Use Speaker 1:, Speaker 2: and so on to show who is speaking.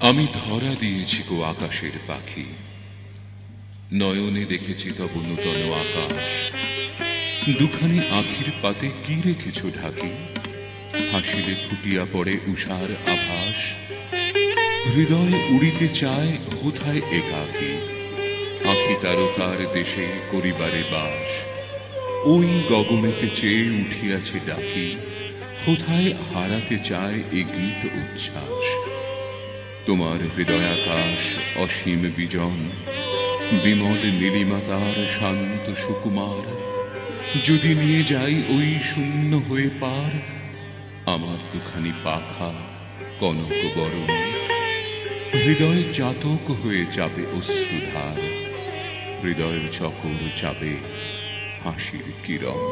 Speaker 1: আমি ধরা দিয়েছি গো আকাশের পাখি, নয়নে দেখেছি তব নূতন আকাশ। দুখানি আখির পাতে কি রেখেছ ঢাকি, হাসিলে ফুটিয়া পড়ে উষার আভাস। হৃদয় উড়িতে চায় কোথায় একাকী, আখি তারকার দেশে করিবারে বাস। ওই গগনেতে চেয়ে উঠিয়াছে ডাকি, কোথায় হারাতে চায় এ গীত উচ্ছ্বাস। তোমার হৃদয়াকাশ অসীম বিজন, বিমল নীলিমা তার শান্ত সুকুমার। যদি নিয়ে যাই ওই শূন্য হয়ে পার, আমার দুখানি পাখা কনক বরণ। হৃদয় চাতক হয়ে যাবে অশ্রুধার, হৃদয়ের চকর যাবে হাসির কিরণ।